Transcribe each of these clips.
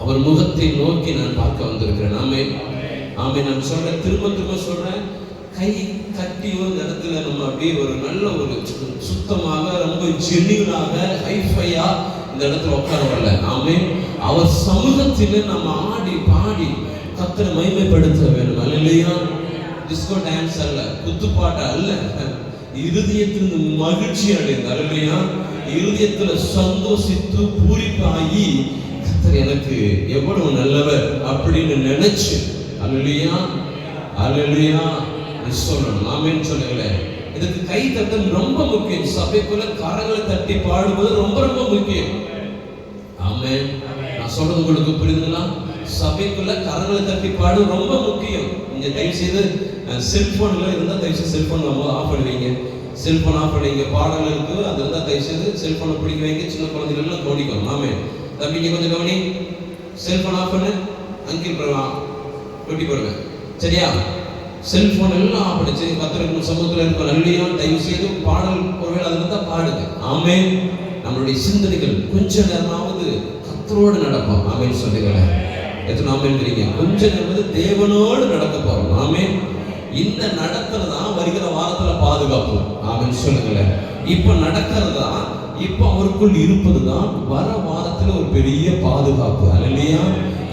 அவர் முகத்தை நோக்கி நான் பார்க்க வந்திருக்கிறேன். ஆமென் ஆமென். நான் சொல்றேன், திரும்ப திரும்ப சொல்றேன், கை கட்டி ஒரு இடத்துல நம்ம அப்படியே ஒரு நல்ல ஒரு சுத்தமாக ரொம்ப ஜென்யூனாக ஹைஃபையா இந்த இடத்துல உட்கார வரல. ஆமென். அவர் சமூகத்திலே நம்ம ஆடி பாடி கர்த்தரை மகிமைப்படுத்த வேண்டும். அல்லேலூயா. டிஸ்கோ டான்ஸ் அல்ல, குத்துப்பாட்டு அல்ல, இருதயத்திலிருந்து மகிழ்ச்சி அடைந்து, அல்லேலூயா, இருதயத்துல சந்தோஷித்து பூரிப்பாகி கர்த்தர் எனக்கு எவ்வளவு நல்லவர் அப்படின்னு நினைச்சு, அல்லேலூயா அல்லேலூயா சொல்லணும். ஆமென் சொல்லுங்களேன். இதுக்கு கை தட்டல் ரொம்ப முக்கியம். சபைக்குள்ள கரங்களை தட்டி பாடுவது ரொம்ப ரொம்ப முக்கியம். ஆமென். நான் சொல்றது உங்களுக்கு புரியுதுங்களா? சபைக்குள்ள கரங்களை தட்டி பாடு ரொம்ப முக்கியம். நீங்க தயவு செய்து செல்போன்ல இருந்தா தயவு செய்து செல்போன் ஆஃப் பண்ணுவீங்க. செல்போன் ஆஃப் பண்ணுவீங்க. பாடல் இருக்கு, அது இருந்தா தயவு செய்து செல்போனை பிடிக்க வைங்க. சின்ன குழந்தைகள் எல்லாம் தோடிக்கணும். ஆமென். தம்பிங்க கொஞ்சம் கவனி. செல்போன் ஆஃப் பண்ணு. அங்கில் வெட்டி போடுங்க. சரியா? செல்போன் எல்லாம் ஆஃப் பண்ணிச்சு. கர்த்தருக்கு சமூகத்தில் இருக்க நல்லையா தயவு செய்து பாடல் ஒருவேளை அது இருந்தா பாடுங்க. ஆமென். நம்மளுடைய சிந்தனைகள் கொஞ்ச நேரமாவது கர்த்தரோடு நடப்போம். ஆமென் சொல்லுங்களேன். எத்தனை ஆமென்கிறீங்க? கொஞ்ச நேரம் தேவனோடு நடக்க போறோம். ஆமென். இந்த நடக்கிறது தான் வருகிற வாரத்துல பாதுகாப்பு. ஆமென் சொல்லுங்களேன். இப்ப நடக்கிறது தான், இப்ப அவருக்குள் இருப்பது தான் வர வாரத்துல ஒரு பெரிய பாதுகாப்பு. அல்லேலூயா.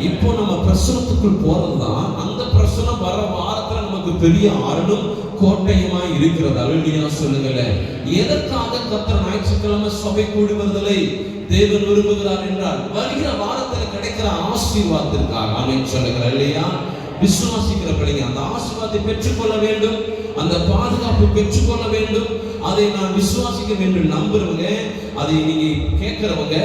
இப்போ நம்ம பிரசனத்துக்குள் போறது தான், அந்த பிரசனம் வர வாரத்துல நமக்கு பெரிய அருளும் கோட்டையுமா இருக்கிறது. அல்லேலூயா சொல்லுங்களேன். எதற்காக கர்த்தர் ஞாயிற்றுக்கிழமை சபை கூடி வருதலை தேவன் விரும்புகிறார் என்றால், வருகிற வாரத்துல கிடைக்கிற ஆசீர்வாதத்திற்காக. ஆமென் சொல்லுங்கள். அல்லேலூயா. விசுவாசிக்கிறபடிங்க அந்த ஆசீர்வாதத்தை பெற்றுக்கொள்ள வேண்டும், அந்த பாதுகாப்பு பெற்றுக்கொள்ள வேண்டும். அதை நான் விசுவாசிக்க என்று நம்புறவங்க, அதை நீங்க கேட்கிறவங்க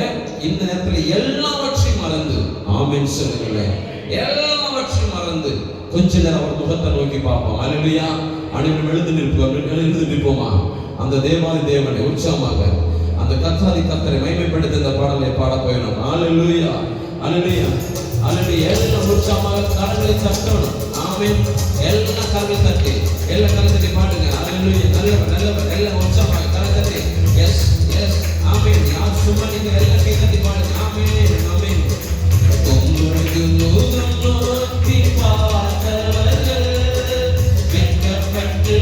இந்த நேரத்துல எல்லாவற்றையும் மறந்து, ஆமென் சொல்லுங்களேன், எல்லாவற்றையும் மறந்து கொஞ்ச நேரம் அவர் முகத்தை நோக்கி பார்ப்போம். அல்லேலூயா. அனைவரும் எழுந்து நிற்போமா? அந்த தேவாதி தேவனை உற்சாகமாக அந்த கர்த்தாதி கர்த்தரை மகிமைப்படுத்த இந்த பாடலை பாட போயிடும். அல்லேலூயா, அல்லேலூயா, அல்லேலூயா. எல்லாம் உற்சாகமாக கரங்களை தட்டணும். ஆமென். எல்லாம் கரங்களை தட்டி, எல்லாம் கரங்களை தட்டி பாடுங்க. அல்லேலூயா. நல்லவர் நல்லவர். எல்லாம் உற்சாகமாக கரங்களை தட்டி. Yes yes. ஆமென். யார் சும்மா நீங்க எல்லாம் கை தட்டி பாடுங்க. ஆமென், ஆமென். உம்முடைய முகம் நோக்கி பார்த்தவர்கள் வெட்கப்பட்டு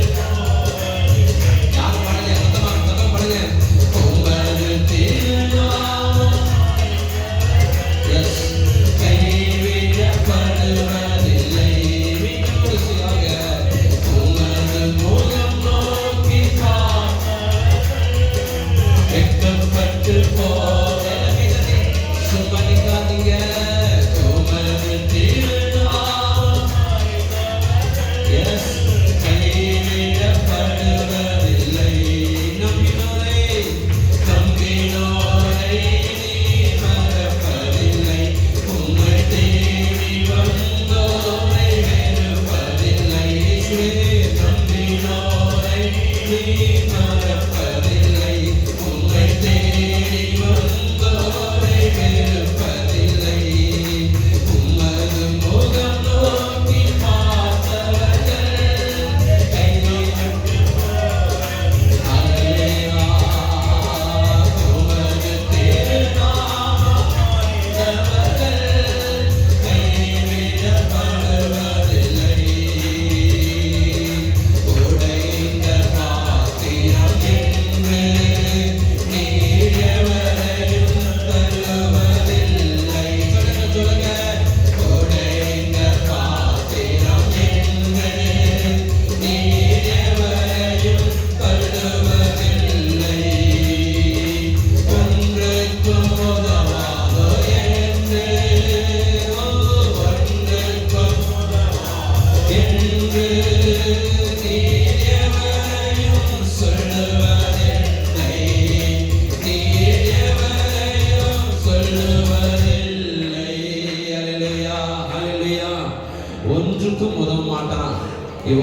ஒன்றுக்கும் உதவ மாட்டான்,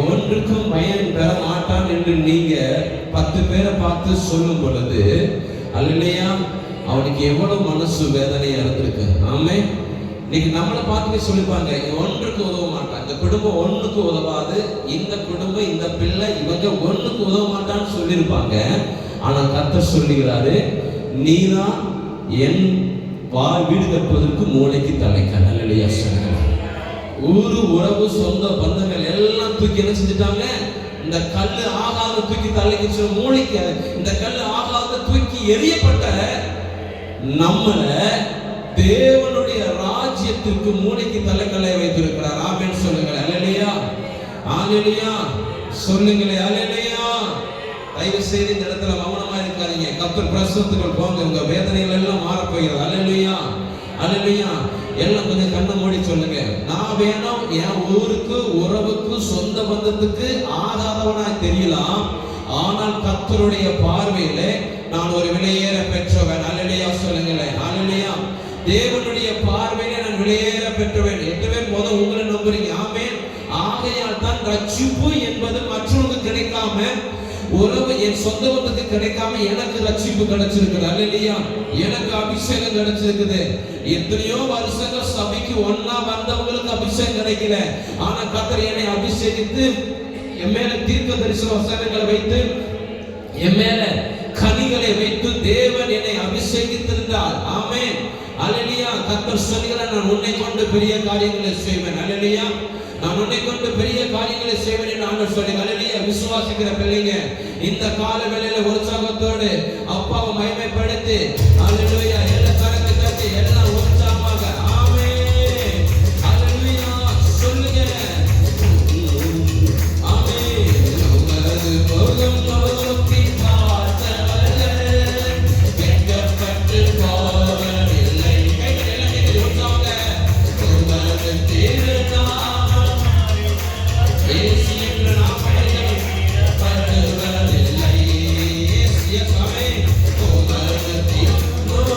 ஒன்றுக்கும் பயன் பெற மாட்டான் என்று நீங்க 10 பேரை பார்த்து சொல்லும் பொழுது, அல்லேலூயா, அவனுக்கு எவ்வளவு மனசு வேதனையா இருந்திருக்கு. ஆமே. இன்னைக்கு நம்மளை பார்த்து சொல்லிப்பாங்க, ஒன்றுக்கு உதவ மாட்டான், இந்த குடும்பம் ஒண்ணுக்கு உதவாது, இந்த குடும்பம் இந்த பிள்ளை இவங்க ஒண்ணுக்கு உதவ மாட்டான்னு சொல்லியிருப்பாங்க. ஆனா கர்த்தர் சொல்லுகிறாரு, நீதான் என் வீடு கட்டுவதற்கு மூளைக்கு தலைக்க. அல்லேலூயா சொல்லுங்க. ஊரு உறவு சொந்த பந்தங்கள் எல்லாம் தூக்கி என்ன செஞ்சுட்டாங்க, இந்த கல்லு ஆகாத தூக்கி தலைக்கு மூளைக்கு, இந்த கல்லு ஆகாத தூக்கி எரியப்பட்ட நம்மள தேவனுடைய ராஜ்யத்திற்கு மூளைக்கு தலைக்கல்லை வைத்திருக்கிறார். ஆமென் சொல்லுங்க. அல்லேலூயா, அல்லேலூயா சொல்லுங்களே. அல்லேலூயா. தயவு செய்து இந்த இடத்துல மௌனமா இருக்காதீங்க. கர்த்தர் பிரசன்னத்துக்குள் போங்க, உங்க வேதனைகள் எல்லாம் மாற போகிறது. அல்லேலூயா, அல்லேலூயா. எல்லாம் கொஞ்சம் கண்ணை மூடி சொல்லுங்க. நான் வேணும் என் ஊருக்கு உறவுக்கு சொந்த பந்தத்துக்கு ஆகாதவனாய் தெரியலாம், ஆனால் கர்த்தருடைய பார்வையில நான் ஒரு விலையேற பெற்றவன். அல்லேலூயா சொல்லுங்களேன். அல்லேலூயா. தேவனுடைய பார்வையில நான் விலையேற பெற்றவன். எத்தனை பேர் உங்களை நம்புறீங்க? ஆமென். ஆகையால் தான் ரட்சிப்பு என்பது மற்றவங்களுக்கு கிடைக்காம, உறவு என் சொந்த பந்தத்துக்கு கிடைக்காம எனக்கு ரட்சிப்பு கிடைச்சிருக்குது. அல்லேலூயா. எனக்கு அபிஷேகம் கிடைச்சிருக்குது. எத்தனையோ வருஷங்கள் சபைக்கு ஒன்னா வந்தவங்களுக்கு அபிஷேகம் கிடைக்கல, ஆனா கர்த்தர் என்னை அபிஷேகித்து என் மேல தீர்க்க தரிசன வசனங்களை வைத்து என் மேல கனிகளை கர்த்தர் சொல்கிறார், நான் உன்னை கொண்டு பெரிய காரியங்களை செய்வேன். அல்லேலூயா. நான் உன்னை கொண்டு பெரிய காரியங்களை செய்வேன் என்று ஆண்டவர் சொல்லி, அல்லேலூயா. விசுவாசிக்கிற பிள்ளைங்க இந்த கால வேளையில உற்சாகத்தோடு அப்பாவை மகிமைப்படுத்தி, அல்லேலூயா, எல்லா கரங்களை தட்டி எல்லாம் உற்சாகமாக ஆமென் அல்லேலூயா சொல்லுங்க. ஆமென். உமது முகம் நோக்கி பார்த்தவர்கள் வெட்கப்பட்டு போவதில்லை. கைகளை உற்சாக உமது திருநாமம் இயேசு என்ற நாமத்தில் படுவதில்லை. இயேசு ஆமென். உமது திருநாமம்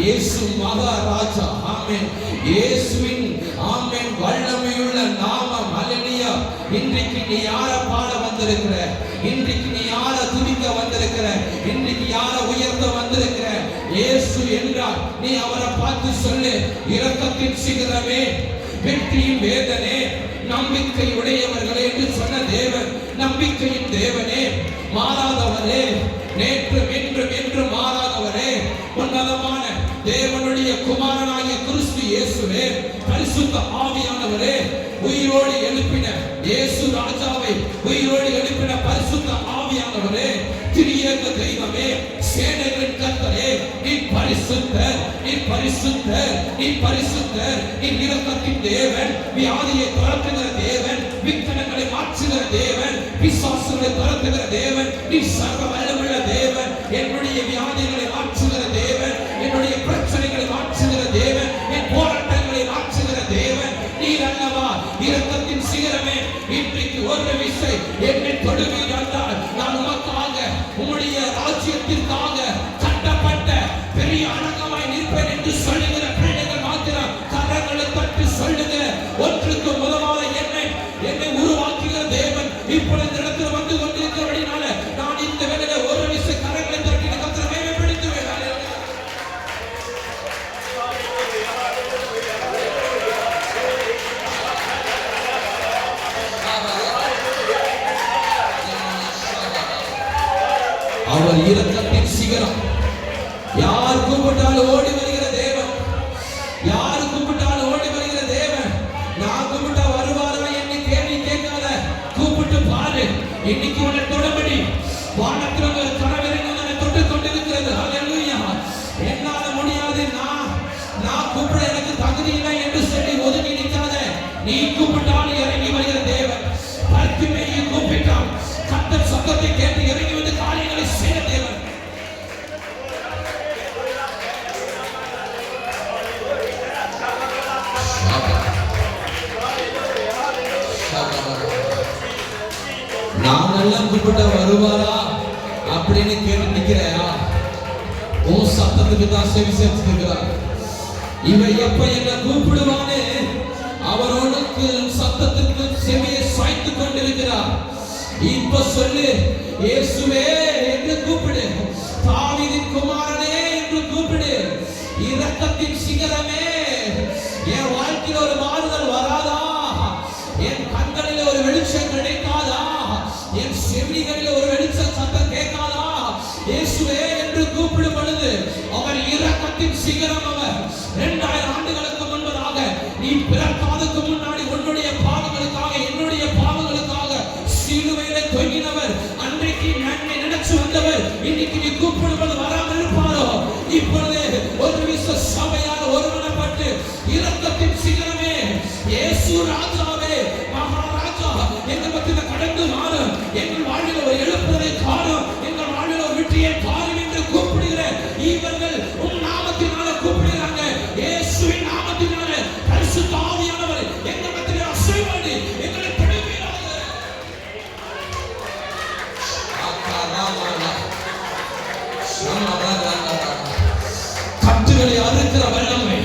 இயேசு மகாராஜா. ஆமென். இயேசுவின் ஆமென் வல்லமையுள்ள நாமம். ஹல்லேலூயா. இன்றைக்கு நீ யார பாட வந்திருக்கிற? இன்றைக்கு நீ யார துதிக்க வந்திருக்கிற? இன்றைக்கு யார உயர்த்த வந்திருக்கிற? இயேசு என்றால் நீ அவரை பார்த்து சொல்லு, இரக்கத்தின் சிகரமே, வெற்றியின் வேதனே, நம்பிக்கை உடையவர்களே என்று சொன்ன தேவன், நம்பிக்கையின் தேவனே, மாறாதவரே, நேற்றும் என்றும் என்று மாறாதவரே, உன்னதமான தேவனுடைய குமாரனாகிய கிறிஸ்து இயேசுவே, பரிசுத்த ஆவியானவரே, உயிரோடு எழுப்பின இயேசு ராஜாவை உயிரோடு எழுப்பின பரிசுத்த ஆவியானவரே, திரியேக தெய்வமே, சேனைகளின் கர்த்தரே, நீ பரிசுத்தர், நீ பரிசுத்தர், நீ பரிசுத்தர், நீ இரக்கத்தின் தேவன், வியாதியை துரத்துகிற தேவன், விக்கனங்களை மாற்றுகிற தேவன், பிசாசுகளை துரத்துகிற தேவன், நீ சர்வ வல்லமையுள்ள தேவன், என்னுடைய வியாதிகளை மாற்றுகிற தேவன், என்னுடைய பிரச்சனைகளை மாற்றுகிற தேவன், என் போராட்டங்களை மாற்றுகிற தேவன் நீர் அல்லவா. இரக்கத்தின் சிகரமே, இன்றைக்கு ஒரு விசை என்னை தொடுவீர் என்றால் நான் உமக்காக, உம்முடைய ராஜ்யத்திற்காக கட்டப்பட்ட பெரிய அடக்கமாய் நிற்பேன் என்று சொல்லுகிற பிள்ளைகள் மாத்திரம் கரங்களை தட்டி சொல்லுங்க. ஒன்றுக்கு முதலாக என்னை உருவாக்குகிற தேவன் இப்பொழுது இடத்தில் வந்து கொண்டிருக்கிறபடினால நான் இந்த வேளையில ஒரு விசை கரங்களை தட்டி கர்த்தரை மேன்மைப்படுத்துவேன். அவர் இரக்கத்தின் சிகரம். யார் கூப்பிட்டாலும் ஓடி வருகிற தேவன், யார் கூப்பிட்டாலும் ஓடி வருகிற தேவன். நான் கூப்பிட்டா வருவாரா என்று கேள்வி கேட்காத, கூப்பிட்டு பாரு. இன்னைக்கு உன்னை தொடபடி வானத்தில் ஒரு கரவிறங்கி உன்னை தொட்டு கொண்டிருக்கிறது. ஹல்லேலூயா. என்னால முடியாது, நான் கூப்பிட எனக்கு தகுதி இல்லை என்று சொல்லி ஒதுங்கி நிற்காத. நீ கூப்பிட்டாலும் இறங்கி வருகிற தேவன். பர்த்திமேயை கூப்பிட்டான், கர்த்தர் சத்தத்தை கேட்டு இறங்கி வந்து காரியங்களை செய்ய தேவன். நான் எல்லாம் கூப்பிட்ட வருவாரா அப்படின்னு கேட்டு நிக்கிறையா? உன் சத்தத்துக்கு தான் செவி சேர்த்துக்கிறார். இவன் எப்ப என்ன கூப்பிடுவானே அவரோனுக்கு சத்தத்துக்கு செவியை சாய்த்து கொண்டிருக்கிறார். இப்ப சொல்லு, இயேசுவே என்று கூப்பிடு, தாவீதின் குமாரனே என்று கூப்பிடு, இரக்கத்தின் சிகரமே. என் வாழ்க்கையில் ஒரு மாறுதல் வராதா? என் கண்களில் ஒரு வெளிச்சம் கிடைக்காதா? என் செவிகளில் ஒரு வெளிச்ச சத்தம் கேட்காதா? இயேசுவே என்று கூப்பிடும் பொழுது அவர் இரக்கத்தின் சிகரம். அவர் 2000 ஆண்டுகளுக்கு முன்பதாக நீ பிறக்காதற்கு முன்னாடி உன்னுடைய பாவங்களுக்காக, என்னுடைய பாவங்களுக்காக சிலுவையிலே தொங்கினவர். அன்றைக்கு நன்மை நினைச்சு வந்தவர் இன்னைக்கு நீ கூப்பிடுவது வராமல் இருப்பாரோ? இப்பொழுது ஒரு விச சபையாக ஒருவனப்பட்டு இரக்கத்தின் சிகரமே, இயேசு ராஜாவே, மகாராஜா, எங்கள் மத்தியில் கடந்து மாறும், எங்கள் வாழ்வில் ஒரு எழுப்புதலை காணும், எங்கள் வாழ்வில் ஒரு வெற்றியை காணும் என்று கூப்பிடுகிற இவர்கள் உன் நாமத்தினால கூப்பிடுகிறாங்க. இயேசுவின் நாமத்தினால பரிசுத்த ஆவியானவர் எங்கள் மத்தியில் அசைவாடி எங்களை தொடுவீராக. கட்டுகளை அறுக்கிற வல்லமை,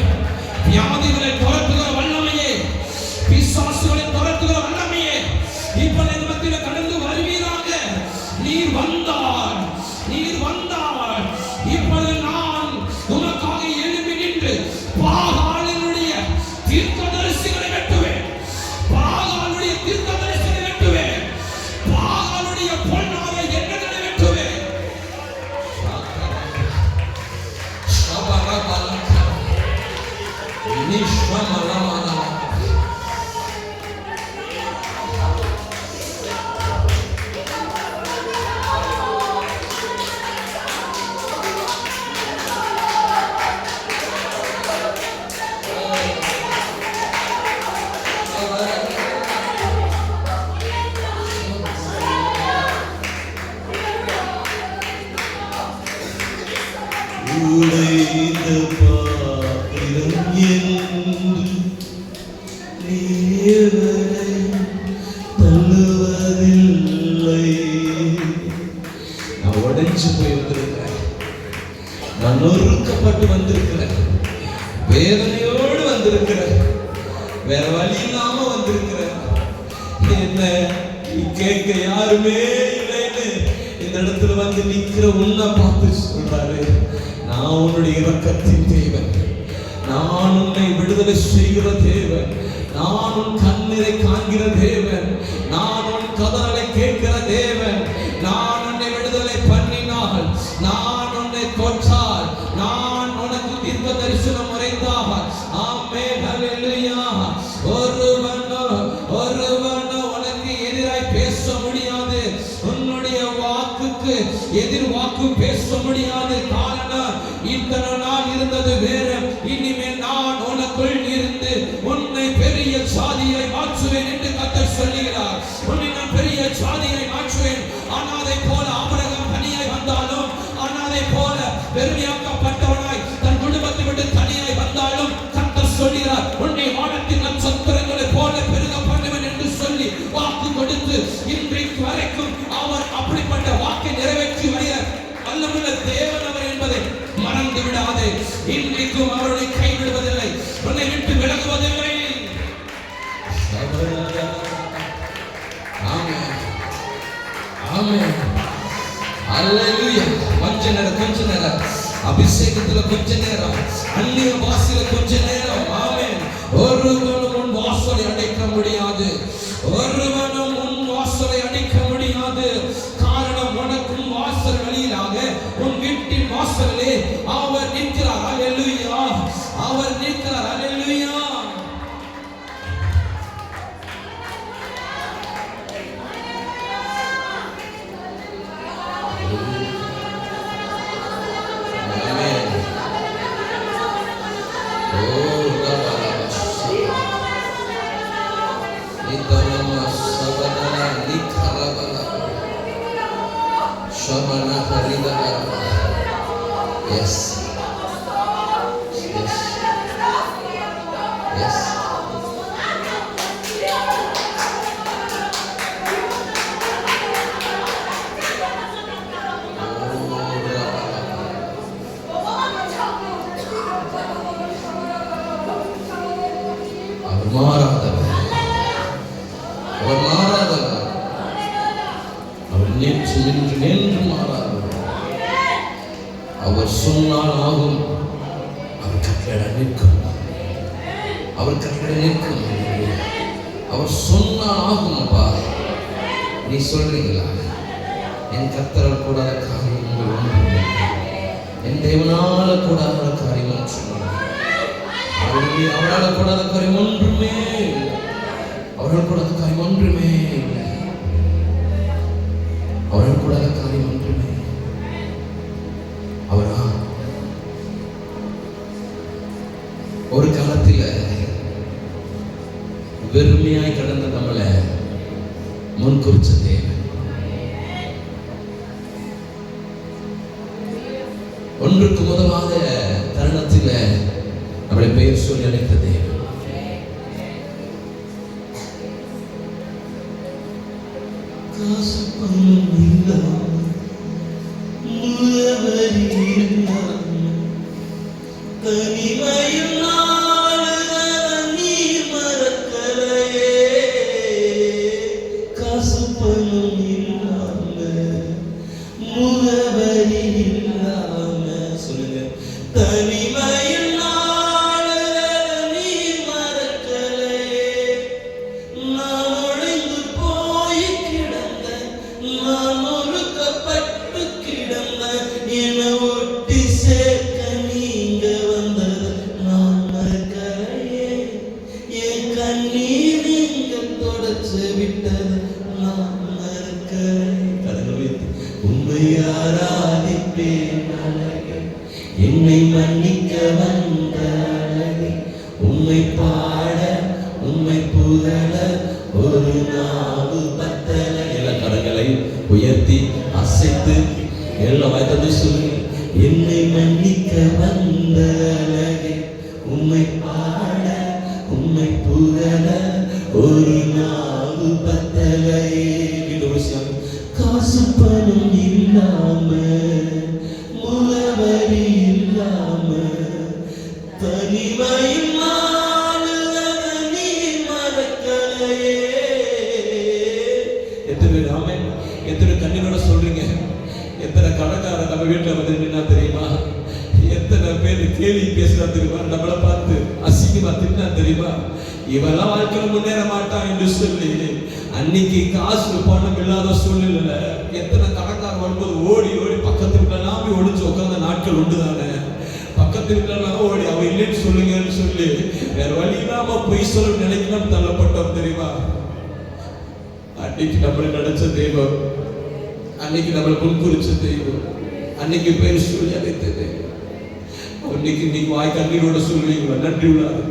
வியாதிகளை துரத்துகிற வல்லமையே, பிசாசுகளை துரத்துகிற வல்லமையே இப்ப எங்கள் மத்தியில் கடந்து வருவீராக. நீர் வந்தார், நீர் வந்தார். இப்பொழுது நான் உனக்காக எழுப்பி நின்று பாகாலினுடைய தீர்க்கதரிசிகளை வெட்டுவேன், பாகாலுடைய தீர்க்கதரிசிகளை வெட்டுவேன், பாகாலுடைய பொன்னான எண்ணங்களை வெட்டுவேன். நான் நொறுக்கப்பட்டு வந்திருக்கிறேன், வேதனையோடு வந்திருக்கிறேன், வேற வழி இல்லாம வந்திருக்கிறேன். என்ன கேட்க யாருமே இல்லைன்னு இந்த இடத்துல வந்து நிக்கிற உன்னை பார்த்து சொல்றாரு, நான் உன்னுடைய இரக்கத்தின் தேவன், நான் உன்னை விடுதலை செய்கிற தேவன், நான் உன் கண்ணீரை காண்கிற தேவன், நான் உன் கதறலை கேட்கிற தேவன். நான் உன்னை விடுதலை பண்ணினால், நான் உன்னை கொன்றால், நான் உனக்கு தீர்க்க தரிசனம் உரைத்தால், ஆமென் ஹல்லேலூயா. ஒருவனோ உனக்கு எதிராய் பேச முடியாது, உன்னுடைய வாக்குக்கு எதிர் வாக்கு பேச முடியாது. காரணம், இத்தனை நாள் இருந்தது வேற, இனிமேல் நான் உனக்குள் இருந்து உன்னை பெரிய சாதியை மாற்றுவேன் என்று கர்த்தர் சொல்லுகிறார். உன்னை நான் பெரிய சாதியை மாற்றுவேன். அனாதை போல ஆபிரகாம் தனியாய் வந்தாலும், அனாதை போல பெருமையாக்கப்பட்டவனாய் தன் குடும்பத்தை விட்டு தனியாய் வந்தாலும் கர்த்தர் சொல்லுகிறார், உன்னை வானத்தின் நட்சத்திரங்களை போல பெருக பண்ணுவேன் என்று சொல்லி வாக்கு கொடுத்து இன்றைக்கு வரைக்கும் அவர் அப்படிப்பட்ட வாக்கை நிறைவேற்றி வருகிற வல்லமுள்ள தேவன் அவர் என்பதை மறந்து விடாதே. இன்றைக்கும் அவருடைய கைவிடுவதில்லை, உன்னை விட்டு விலகுவதில்லை. ஆமென் ஆமென் ஹல்லேலூயா. கொஞ்ச நேரம் அபிஷேகத்துல, கொஞ்ச நேரம் அந்நிய வாசல, கொஞ்ச நேரம். ஆமென். ஒருவனும் உன் வாசலை அடைக்க முடியாது, ஒருவனும் உன் வாசலை அடைக்க முடியாது. காரணம், உனக்கும் வாசல் வழியிலாக உன் வீட்டின் வாசலே அவர் நிற்கிறார். ஹல்லேலூயா, அவர் நிற்கிறார். ஹல்லேலூயா. Yes. Yes. Yes. அவர் மாறாதவர், அவர் மாறாதவர், அவர் நேற்று இன்று என்று மாறாதவர். அவர் சொன்னால் ஆகும், அவர் கட்டளை நிற்கும், அவர் கட்டளை நிற்கும். அவர் சொன்னால் ஆகும். அப்பா, நீ சொல்றீங்களா? என் கர்த்தரால் கூடாத காரியங்கள் ஒன்றும், என் தேவனால கூடாத காரியம் ஒன்றும், அவரால் கூடாத காரியம் ஒன்றுமே இல்லை, அவரால் கூடாத காரியம் ஒன்றுமே இல்லை, அவரால் கூடாத காரியம் ஒன்றுமே. அவரா ஒரு காலத்தில் வெறுமையாய் கடந்த நம்மளை முன்குறிச்ச தேவன், ஒன்றுக்கு உதவாத தருணத்தில் நம்மளை பெயர் சொல்லி அழைத்த தேவன். என்னை மன்னிக்க வந்த அழகே, உம்மை பாட உம்மை புகழ ஒரு நாவு பத்தல. எல்லா கரங்களை உயர்த்தி அசைத்து எல்லாம் வாய்த்தது சொல்லி, என்னை மன்னிக்க வந்த அழகே, உம்மை பாட உம்மை புகழ ஒரு நாவு பத்தலையே. காசு பணம் இல்லாம முகவரி எத்தனை கடைக்காரன் நம்ம வீட்டில் வந்து நின்னா தெரியுமா? எத்தனை பேர் கேள்வி பேசுறா தெரியுமா? நம்மளை பார்த்து அசிங்கமா தின்னா தெரியுமா? இவெல்லாம் வாழ்க்கையில் முன்னேற மாட்டான் என்று சொல்லி அன்னைக்கு காசு பணம் இல்லாத சூழ்நிலையில எத்தனை கடைக்காரன் வரும்போது ஓடி ஓடி பக்கத்து வீட்டிலாம் போய் ஒளிஞ்சு உட்கார்ந்த நாட்கள் உண்டு தானே. பக்கத்து வீட்டிலாம் ஓடி அவ இல்லைன்னு சொல்லுங்கன்னு சொல்லி வேற வழி இல்லாம பொய் சொல்ல நினைக்கலாம் தள்ளப்பட்டோம் தெரியுமா? அன்னைக்கு நம்மளை நினைச்ச தெய்வம், அன்னைக்கு நம்மளை முன்குறிச்ச தெய்வம், அன்னைக்கு பேர் சொல்லி அழைத்த தெய்வம். இன்னைக்கு நீங்க வாய் கண்ணீரோட சொல்லுவீங்களா? நன்றி உள்ளாரு.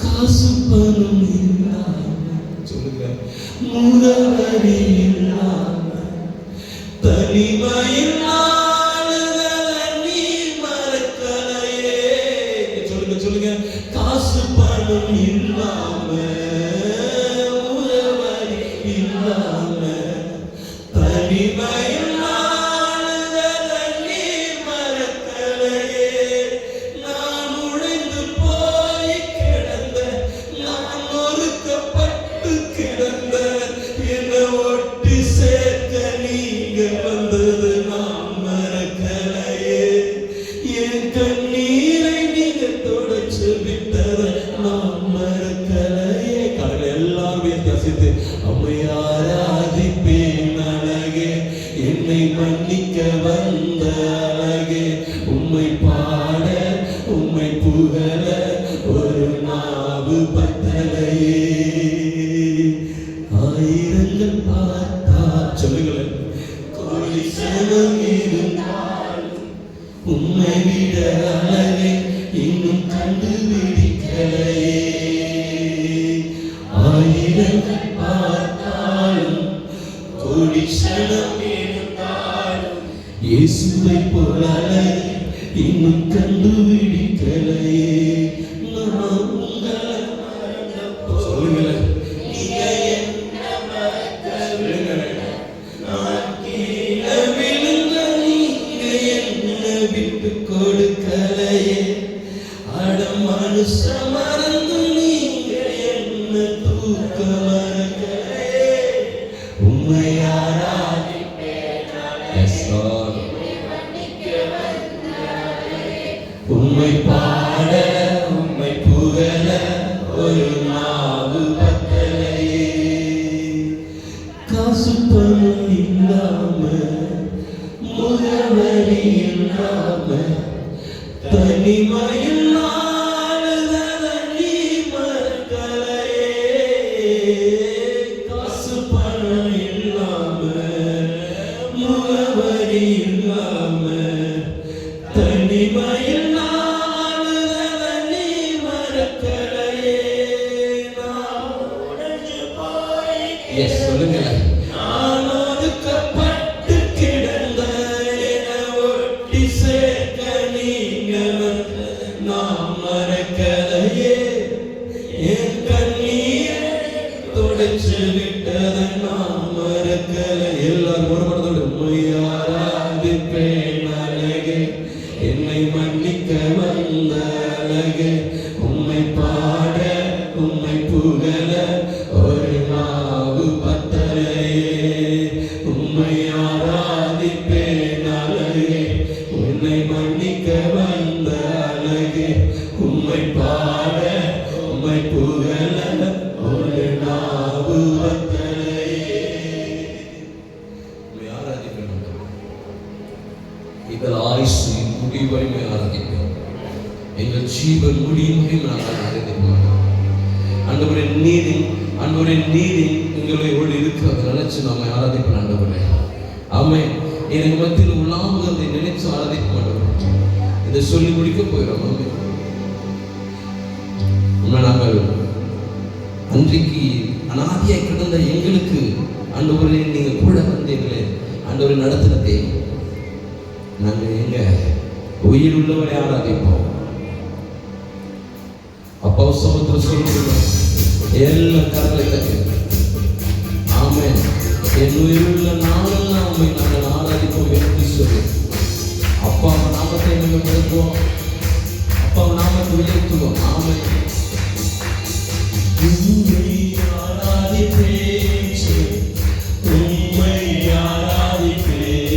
காசு பணம் இல்லாம சொல்லுங்க, முறவரி இல்லாம தனிமையில் நீ மறக்கலையே. சொல்லுங்க சொல்லுங்க, காசு பணம் இல்லாம முறவரி இல்லாம தனிமையில் என்னை மன்னிக்க வந்த அழகே, உம்மை பாட உம்மை புகழ ஒரு நாவு பத்தலையே. ஆயிரங்கள் பார்த்தா சொல்லுங்களேன், கோடி சனம் இருந்தாலும் உம்மை விட அழகே இன்னும் கண்டுபிடிக்கலையே. ஆயிரங்கள் பார்த்தாலும் கோடி சனம் இயேசுவை போல இன்னும் கண்டுபிடிக்கலையே. நான் உங்களை சொல்லுங்களேன், நீங்க என்ன மறக்கவில்லை, நான் கீழே விழுந்த நீங்க என்ன விட்டு கொடுக்கலையே. அட மனுஷ மறந்து நீங்க என்ன தூக்க மறக்கலையே. உண்மையாரா உம்மை பாட உம்மை புகழ ஒரு நாவு பத்தலையே. காசு பணம் இல்லாம முகவரி இல்லாம தனிமையில் நீ மறக்கலையே. காசு பணம் இல்லாம முகவரி இல்லாம தனிமையில் சொல்லுங்க, நான் ஒதுக்கப்பட்டு கிடந்த ஒட்டி சேர்க்க நீங்க நான் மறக்கலையே. என் கண்ணீரை தொடச்சு விட்டதை நான் மறக்கலை. எல்லாரும் ஒரு படத்தோடு உம்மையாராதிப்பேன் அழகே, என்னை மன்னிக்க வந்த அழகே, உம்மை பாட உம்மை புகழ ஒரு நாவு பத்தலையே. உம்மை ஆராதிப்பேன் அழகே, உன்னை மன்னிக்க வந்த அழகே, உம்மை பாட உம்மை புகழ ஒரு நாவு பத்தலையே. உம்மை ஆராதிப்பேன், எங்கள் ஆயுசு முடிவு வரை ஆராதிப்பேன், எங்கள் ஜீவன் முடியும் வரை நாங்கள் ஆராதிப்போம். ஆண்டவரே நீதி எங்களோடு இருக்கிறத நினைச்சு நாம ஆராதிப்போம். ஆண்டவரே ஆமென். எனக்கு மத்தியில் உலாவுகிறதை நினைச்சு ஆராதிக்க மாட்டோம். இதை சொல்லி முடிக்க போயிடும். ஆமென். நாங்கள் அன்றைக்கு அநாதியாய் கிடந்த எங்களுக்கு ஆண்டவரே நீங்க கூட வந்தீங்களே, ஆண்டவரை நடத்தினதே நாங்கள் எங்க உயிர் உள்ளவரை ஆராதிப்போம். அப்பாவு சமுத்திர சொல்லுகிறோம், எல்லாம் கரலை தட்டி ஆமென். என் உயிருள்ள நாளெல்லாம் உண்மை நாங்கள் ஆராதிப்போம் என்று சொல்லி அப்பாவை நாமத்தை நாங்கள் கொடுப்போம், அப்பாவை நாமத்தை உயர்த்துவோம். ஆமென். உம்மை ஆராதிப்பேன், உம்மை ஆராதிப்பேன்,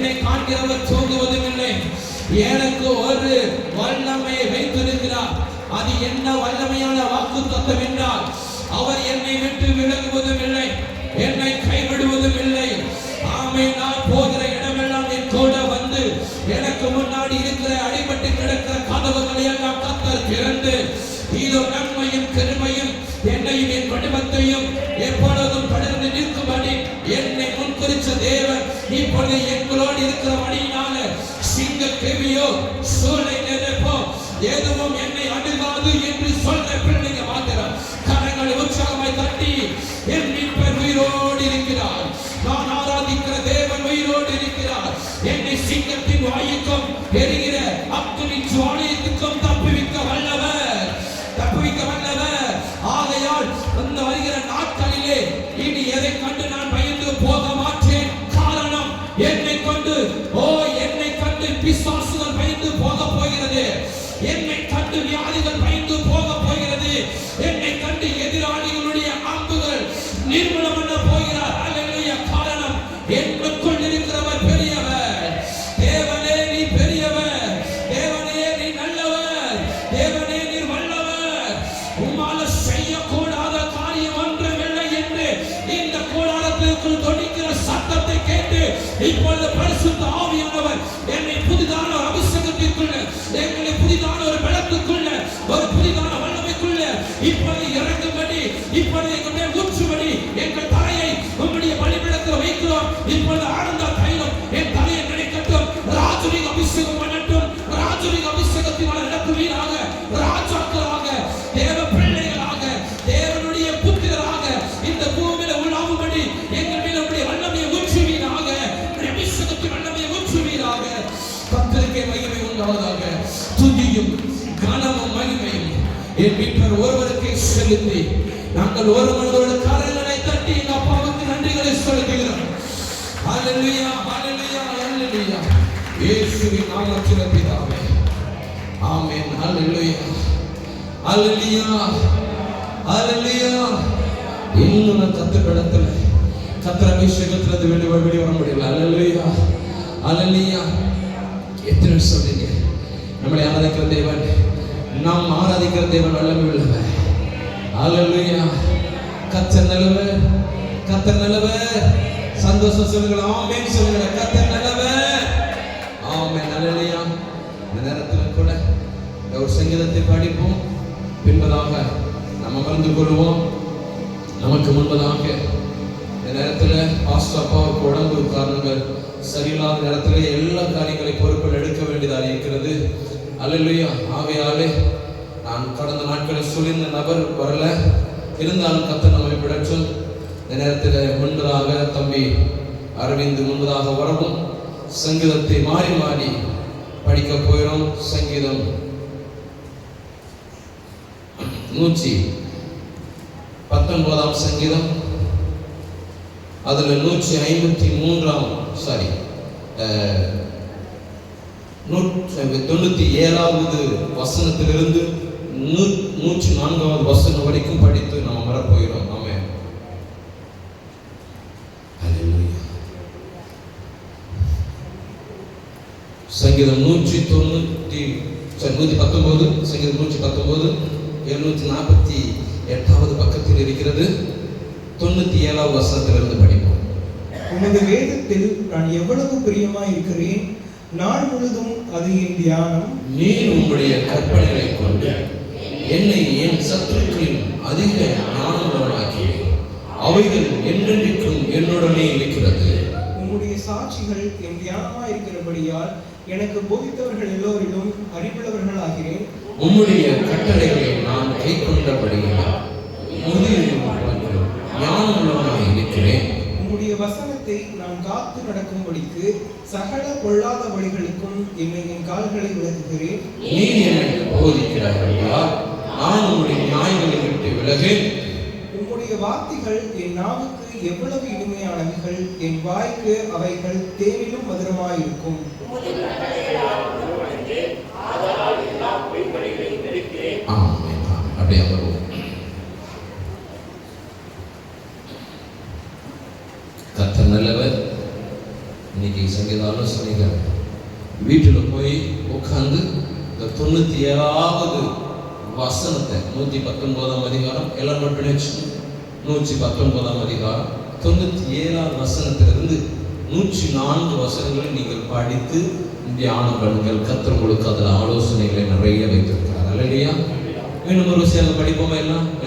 என்னை காண்கிறவர் தூங்குவதும் இல்லை. எனக்கு ஒரு வல்லமை வைத்திருக்கிறார். அது என்ன வல்லமையான வாக்குத்தத்தம் என்றால், அவர் என்னை விட்டு விலகுவதும் இல்லை, என்னை கைவிடுவதும் இல்லை. ஆமென். நான் போகிற இடமெல்லாம் என் கூட வந்து எனக்கு முன்னாடி இருக்கிற அடிபட்டு கிடக்கிற கதவுகளை எல்லாம் கர்த்தர் திறந்து, இதோ நன்மையும் கிருபையும் என்னையும் என் குடும்பத்தையும் எப்பொழுதும் தொடர்ந்து நிற்கும்படி என்னை முன்குறிச்ச தேவன் இப்பொழுது எங்களோடு இருக்கிறபடியினால சிங்க கேவியோ சூளை நெருப்போ எதுவும் என்னை அணுகாது என்று சொல்ற பிள்ளைங்க மாத்திரம் கரங்களை உற்சாகமாய் தட்டி, என் மீட்பர் உயிரோடு இருக்கிறார், நான் ஆராதிக்கிற தேவன் உயிரோடு இருக்கிறார், என்னை சிங்கத்தின் வாயுக்கும் எரிகிற அக்கினி ஜுவாலயத்துக்கும் தப்புவிக்க வல்லவர், தப்புவிக்க வல்லவர். ஆகையால் அந்த வருகிற நாட்களிலே இனி எதை கண்டு நான் பயந்து போக மாட்டேன். காரணம், என்னை கொண்டு என்னை கண்டு பிசாசுகள் பயந்து போக போகிறது, என்னை கண்டு வியாதிகள் பயந்து போக போகிறது, என்னை கண்டு எதிராளிகளுடைய அம்புகள் நிர்மூலம் பண்ண போகிறார். அல்லேலூயா. காரணம், எனக்குள் இருக்கிறவர் பெரியவர். தேவனே நீ பெரியவர், தேவனே நீ நல்லவர், தேவனே நீ வல்லவர், உம்மால செய்யக்கூடாத காரியம் ஒன்றுமில்லை என்று இந்த கூடாரத்திற்குள் தொனிக்கிற சத்தத்தை கேட்டு இப்பொழுது பரிசுத்த ஆவியானவர் என்னை புதிதான ஒரு அபிஷேகத்திற்குள்ள, எங்களை புதிதான ஒரு பலத்துக்குள்ள, ஒரு புதிதான வல்லமைக்குள்ள இப்பொழுது இறங்கும்படி, இப்பொழுது எங்களுடைய ஊற்றும்படி எங்கள் தலையை உம்முடைய பலிபீடத்தில் வைக்கிறோம். இப்பொழுது ஆனந்த தைலம் என் தலையை நினைக்கட்டும், ராஜரீக அபிஷேகம் பண்ணட்டும், ராஜரீக அபிஷேகத்தினால் நடத்துவீராக, ராஜாக்களாக, தேவ பிள்ளைகளாக, தேவனுடைய புத்திரராக இந்த பூமியில உலாவும்படி எங்கள் மேல் உம்முடைய வல்லமையை ஊற்றுவீராக, அபிஷேகத்தின் வல்லமையை ஊற்றுவீராக. கர்த்தருக்கே மகிமை உண்டாவதாக. துதியும் கனமும் மகிமையும் என் மீட்பர் ஒருவருக்கே செலுத்தி நாங்கள் ஒரு மனதோடு கரங்களை தட்டி எங்கள் அப்பாவுக்கு நன்றிகளை செலுத்துகிறோம். ஹல்லேலூயா, ஹல்லேலூயா, ஹல்லேலூயா. இயேசுவின் நாமத்தில் பிதாவே, ஆமென். ஹல்லேலூயா, ஹல்லேலூயா, ஹல்லேலூயா. இன்னும் கர்த்தரிடத்தில் கர்த்தர் அபிஷேகத்திலிருந்து வெளியே வர முடியல. ஹல்லேலூயா, ஹல்லேலூயா. எத்தனை சொல்றீங்க? நம்மளை ஆராதிக்கிற தேவன், நாம் ஆராதிக்கிற தேவன் வல்லமை உள்ளவர். ஹல்லேலூயா. கர்த்தர் நல்லவர், கர்த்தர் நல்லவர். சந்தோஷம் சொல்லுங்க, ஆமென் சொல்லுங்க. கர்த்தர் நல்லவர், ஆமென். ஹல்லேலூயா. இந்த நேரத்தில் கூட ஒரு சங்கீதத்தை படிப்போம், பின்பதாக நம்ம மறந்து கொள்வோம். நமக்கு முன்பதாக இந்த நேரத்தில் பாஸ்டர் அப்பாவுக்கு உடம்பு காரணங்கள் சரியில்லாத நேரத்தில் எல்லா காரியங்களையும் பொறுப்பில் எடுக்க வேண்டியதாக இருக்கிறது. அல்லேலூயா. ஆகையாலே நான் கடந்த நாட்களில் சொல்லியிருந்த நபர் வரல, இருந்தாலும் கர்த்தர் நம்மை விடட்டும். இந்த நேரத்தில் முன்பதாக தம்பி அரவிந்த் முன்பதாக வரவும் சங்கீதத்தை மாறி மாறி படிக்க போகிறோம். சங்கீதம் 119 சங்கீதம், அதுல 97வது வசனத்திலிருந்து 104வது வசனம் வரைக்கும் படித்து நாம் வரப்போகிறோம். ஆமென். ஹல்லேலூயா. சங்கீதம் 119 சங்கீதம் 119 748வது பக்கத்தில் இருக்கிறது. 97வது வசனத்திலிருந்து படிப்போம். உமது வேதத்தில் நான் எவ்வளவு பிரியமாய் இருக்கிறேன், நாள் முழுதும் அது என் தியானம். நீர் உம்முடைய கற்பனைகளை கொண்டு என்னை என் சத்துருக்களின் அதிக ஞானமுள்ளவனாக்கி அவைகள் என்றென்றைக்கும் என்னுடனே இருக்கிறது. உம்முடைய சாட்சிகள் என் தியானமாய் இருக்கிறபடியால் எனக்கு போதித்தவர்கள் எல்லோரிலும் அறிவுள்ளவர்கள் ஆகிறேன். உம்முடைய கட்டளைகளை நான் கை கொண்டபடியால் ஞானமுள்ளவனாய் இருக்கிறேன். உம்முடைய வசனத்தை நான் காத்து நடக்கும்படிக்கு சகல பொல்லாத வழிகளுக்கும் என்னை என் கால்களை விலக்குகிறேன். நீர் எனக்கு போதிக்கிறாய் ஐயா, நான் உம்முடைய நியாயங்களை விட்டு விலகேன். உம்முடைய வார்த்தைகள் என் நாவுக்கு எவ்வளவு இனிமையானவைகள், என் வாய்க்கு அவைகள் தேனிலும் மதுரமாயிருக்கும். அப்படியே வருவோம். கர்த்தர் நல்லவர், இன்னைக்கு சங்கீத ஆலோசனைகள் வீட்டில் போய் உட்காந்து இந்த 97வது வசனத்தை 119ஆம் அதிகாரம் எல்லாம் நோட் பண்ணி வச்சுக்கணும். 119ஆம் அதிகாரம் 97வது வசனத்திலிருந்து 104 வசனங்களை நீங்கள் படித்து தியானம் பண்ணுங்கள். கர்த்தர் உங்களுக்கு அதில் ஆலோசனைகளை நிறைய வைத்திருக்கிறார். அல்லையா? இன்னும் ஒரு விஷயம் படிப்போமா?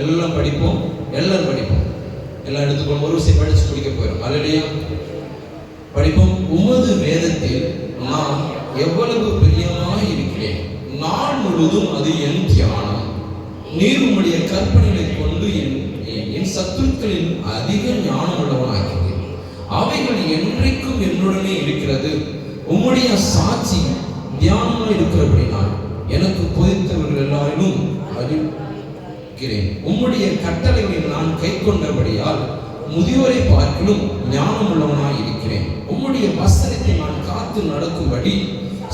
எல்லாம் படிப்போம், எல்லாரும் படிப்போம், எல்லாம் எடுத்துக்கொண்டு ஒரு விஷயம் படிச்சு முடிக்க போயிடும். அல்லையா? படிப்போம். உமது வேதத்தில் நான் எவ்வளவு பிரியமாக இருக்கிறேன், நாள் முழுவதும் அது என் தியானம். நீர் உம்முடைய கற்பனைகளை கொண்டு என் சத்துருக்களில் அதிக ஞானம் உள்ளவனாகிறேன். அவைகள் என்றைக்கும் என்னுடனே இருக்கிறது. உம்முடைய சாட்சி தியானமாக இருக்கிறபடினால் எனக்கு போதித்தவர்கள் எல்லாரும் அறிவிக்கிறேன். உம்முடைய கட்டளைகளை நான் கை கொண்டபடியால் முதியோரை பார்க்கலும் ஞானம் உள்ளவனாய் இருக்கிறேன். உம்முடைய வசனத்தை நான் காத்து நடக்கும்படி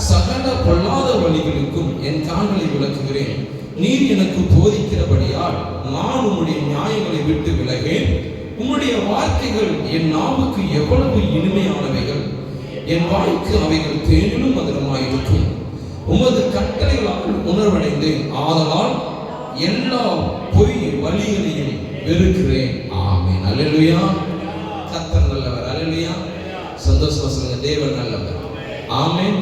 சகல பொல்லாத வழிகளுக்கும் என் கால்களை விளக்குகிறேன். நீர் எனக்கு போதிக்கிறபடியால் நான் உம்முடைய நியாயங்களை விட்டு விலகேன். உம்முடைய வார்த்தைகள் என் நாவுக்கு எவ்வளவு இனிமையானவைகள், என் வாய்க்கு அவைகள் தேனிலும் மதுரமாயிருக்கும். உமது கட்டளைகளால் உணர்வடைந்தேன். ஆதலால் எல்லா பொய் வழிகளையும் வெறுக்கிறேன். ஆமென். அல்லேலூயா. கர்த்தர் நல்லவர். அல்லேலூயா. சந்தோஷமா சொல்லுங்க, தேவன் நல்லவர். ஆமென்.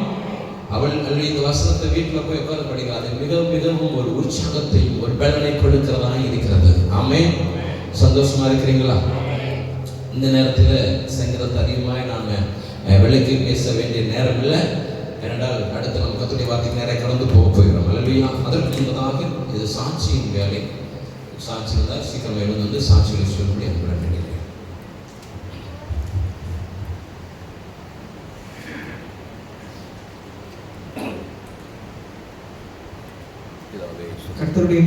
அவள் அல்லது இந்த வசனத்தை வீட்டில் போய் உட்கார்ந்து படிக்கிறார். அது மிகவும் ஒரு உற்சாகத்தையும் ஒரு பலனை கொடுக்கிறதா இருக்கிறது. ஆமென். சந்தோஷமா இருக்கிறீங்களா? இந்த நேரத்தில் சங்கீதத்தை அதிகமாக நான் விளக்கி பேச வேண்டிய நேரம் இல்லை. ஏனென்றால் அடுத்து நம்ம கர்த்தருடைய வார்த்தைக்கு நேரம் கடந்து போகிறோம். அல்லேலூயா. அதற்கு முன்பதாக இது சாட்சியின் வேலை. சாட்சி இருந்தால் சீக்கிரம் எழுந்து வந்து சாட்சிகளை சொல்லி அனுப்புகிறேன். கர்த்தருடைய